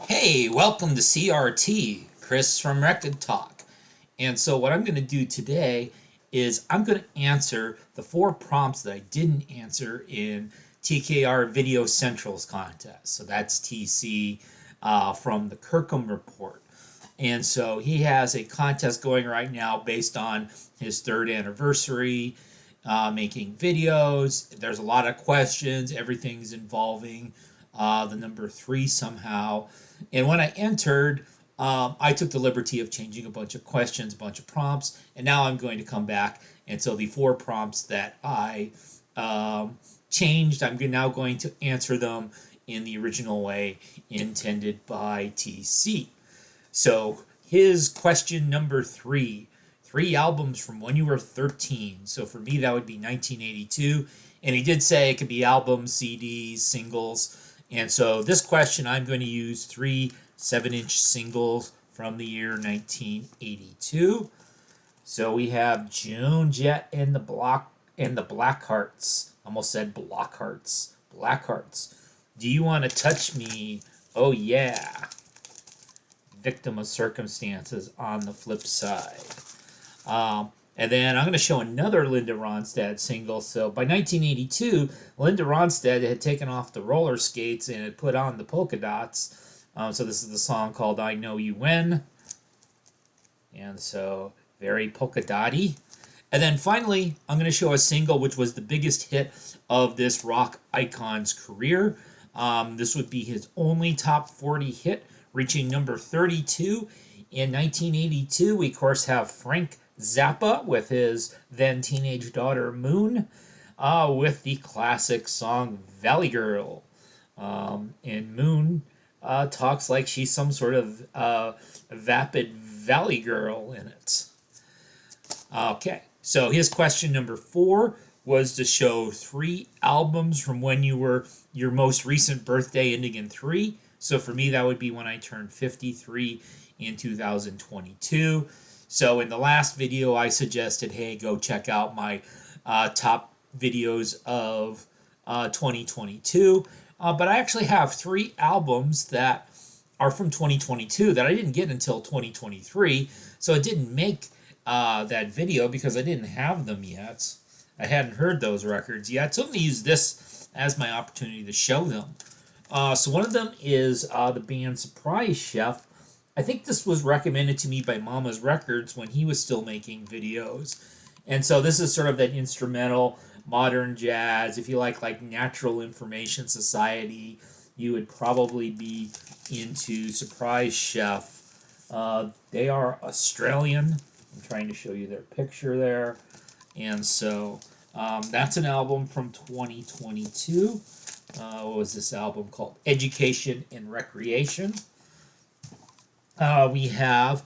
Hey, welcome to CRT, Chris from Rekkid Talk. And so, what I'm going to do today is I'm going to answer the four prompts that I didn't answer in TKR Video Central's contest. So, that's TC from the Kirkham Report. And so, he has a contest going right now based on his third anniversary, making videos. There's a lot of questions, everything's involving the number three somehow. And when I entered, I took the liberty of changing a bunch of questions, a bunch of prompts, and now I'm going to come back. And so the four prompts that I changed, I'm now going to answer them in the original way intended by TC. So his question number three albums from when you were 13. So for me, that would be 1982. And he did say it could be albums, CDs, singles. And so this question, I'm going to use three 7-inch singles from the year 1982. So we have Joan Jett and the Blackhearts. Almost said Blockhearts. Blackhearts. Do you want to touch me? Oh yeah. Victim of Circumstances on the flip side. And then I'm going to show another Linda Ronstadt single. So by 1982, Linda Ronstadt had taken off the roller skates and had put on the polka dots. So this is the song called I Know You When. And so very polka dotty. And then finally, I'm going to show a single which was the biggest hit of this rock icon's career. This would be his only top 40 hit, reaching number 32. In 1982, we of course have Frank Zappa with his then teenage daughter Moon, with the classic song Valley Girl. And Moon talks like she's some sort of vapid valley girl in it. Okay, so his question number 4 was to show 3 albums from when you were your most recent birthday ending in 3. So for me, that would be when I turned 53 in 2022. So in the last video, I suggested, hey, go check out my top videos of 2022. But I actually have 3 albums that are from 2022 that I didn't get until 2023. So I didn't make that video because I didn't have them yet. I hadn't heard those records yet. So I'm going to use this as my opportunity to show them. So one of them is the band Surprise Chef. I think this was recommended to me by Mama's Records when he was still making videos. And so this is sort of that instrumental modern jazz. If you like Natural Information Society, you would probably be into Surprise Chef. They are Australian. I'm trying to show you their picture there. And so that's an album from 2022. What was this album called? Education and Recreation. We have,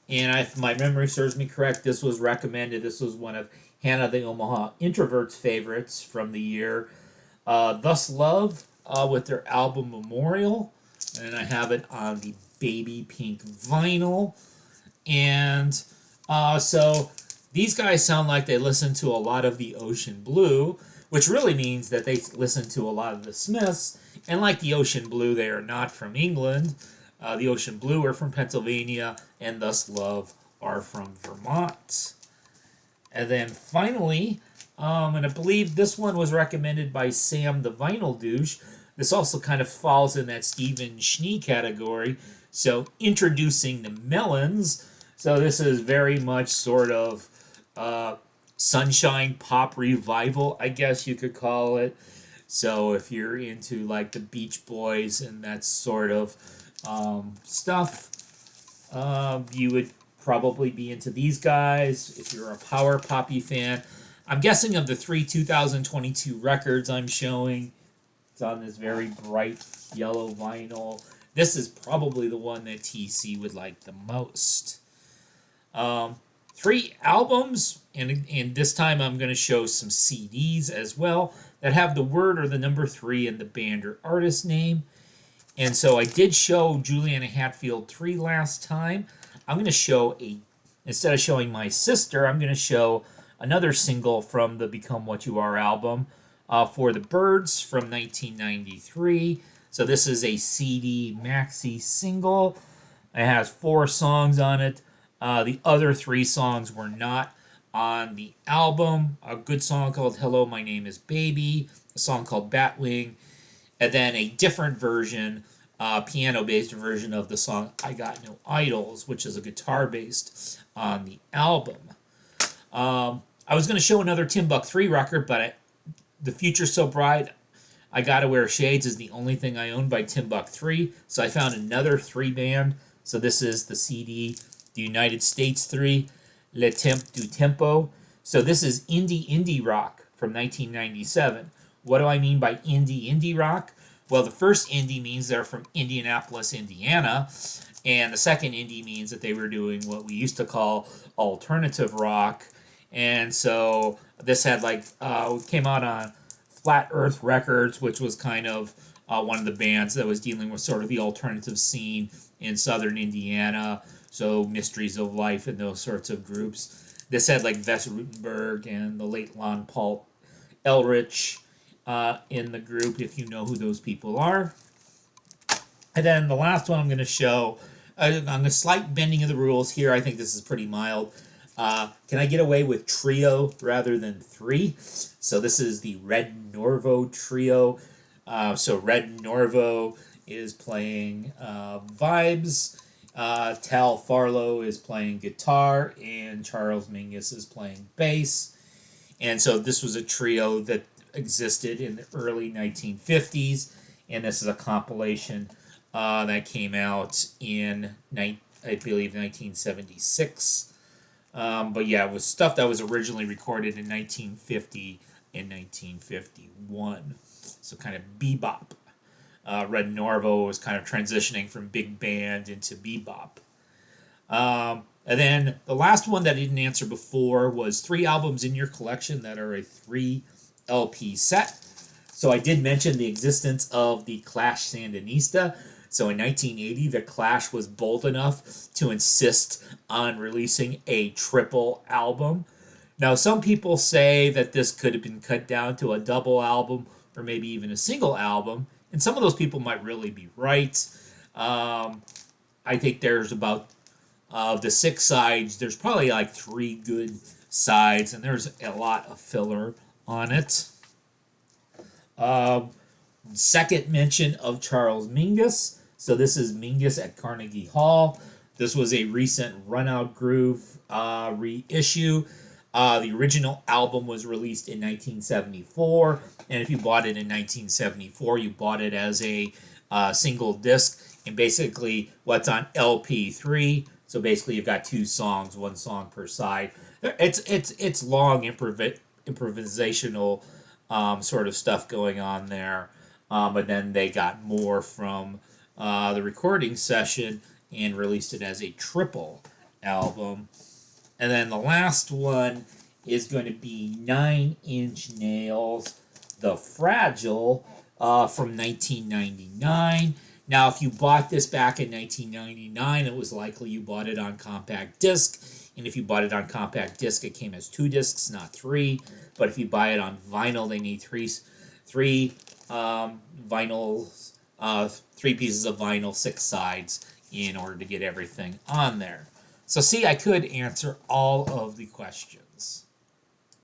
and if my memory serves me correct, this was recommended. This was one of Hannah the Omaha Introvert's favorites from the year. Thus Love with their album Memorial. And I have it on the baby pink vinyl. And so these guys sound like they listen to a lot of the Ocean Blue, which really means that they listen to a lot of the Smiths. And like the Ocean Blue, they are not from England. The Ocean Blue are from Pennsylvania, and Thus Love are from Vermont. And then finally, and I believe this one was recommended by Sam the Vinyl Douche. This also kind of falls in that Stephen Schnee category. So introducing the Melons. So this is very much sort of sunshine pop revival, I guess you could call it. So if you're into like the Beach Boys and that sort of stuff, you would probably be into these guys. If you're a power poppy fan, I'm guessing of the 3 2022 records I'm showing, it's on this very bright yellow vinyl. This is probably the one that TC would like the most. 3 albums, and this time I'm going to show some CDs as well that have the word or the number 3 in the band or artist name. And so I did show Juliana Hatfield 3 last time. I'm going to show instead of showing My Sister, I'm going to show another single from the Become What You Are album, For the Birds from 1993. So this is a CD maxi single. It has 4 songs on it. The other 3 songs were not on the album. A good song called Hello, My Name is Baby, a song called Batwing, and then a different version, piano-based version of the song I Got No Idols, which is a guitar-based on the album. I was going to show another Timbuk 3 record, but The Future's So Bright, I Gotta Wear Shades is the only thing I own by Timbuk 3, so I found another 3 band. So this is the CD, The United States 3, Le Temp du Tempo. So this is indie rock from 1997. What do I mean by indie rock? Well, the first indie means they're from Indianapolis, Indiana, and the second indie means that they were doing what we used to call alternative rock. And so this had came out on Flat Earth Records, which was kind of one of the bands that was dealing with sort of the alternative scene in southern Indiana. So Mysteries of Life and those sorts of groups. This had like Wes Rutenberg and the late Lon Paul Elrich in the group, if you know who those people are. And then the last one I'm going to show, on a slight bending of the rules here, I think this is pretty mild. Can I get away with trio rather than 3? So this is the Red Norvo trio. So Red Norvo is playing vibes, Tal Farlow is playing guitar, and Charles Mingus is playing bass. And so this was a trio that existed in the early 1950s, and this is a compilation that came out in, I believe, 1976. But yeah, it was stuff that was originally recorded in 1950 and 1951. So kind of bebop. Red Norvo was kind of transitioning from big band into bebop. And then the last one that I didn't answer before was 3 albums in your collection that are a 3 LP set. So I did mention the existence of the Clash Sandinista. So in 1980, the Clash was bold enough to insist on releasing a triple album. Now, some people say that this could have been cut down to a double album or maybe even a single album, and some of those people might really be right. I think there's about, of the 6 sides, there's probably like 3 good sides, and there's a lot of filler on it. Second mention of Charles Mingus. So this is Mingus at Carnegie Hall. This was a recent Run Out Groove reissue. The original album was released in 1974, and if you bought it in 1974, you bought it as a single disc. And basically, what's on LP3? So basically, you've got 2 songs, 1 song per side. It's long improvisational sort of stuff going on there, but then they got more from the recording session and released it as a triple album. And then the last one is going to be 9 Inch Nails, The Fragile, from 1999. Now, if you bought this back in 1999, it was likely you bought it on compact disc. And if you bought it on compact disc, it came as 2 discs, not 3. But if you buy it on vinyl, they need three vinyls, 3 pieces of vinyl, 6 sides, in order to get everything on there. So see, I could answer all of the questions.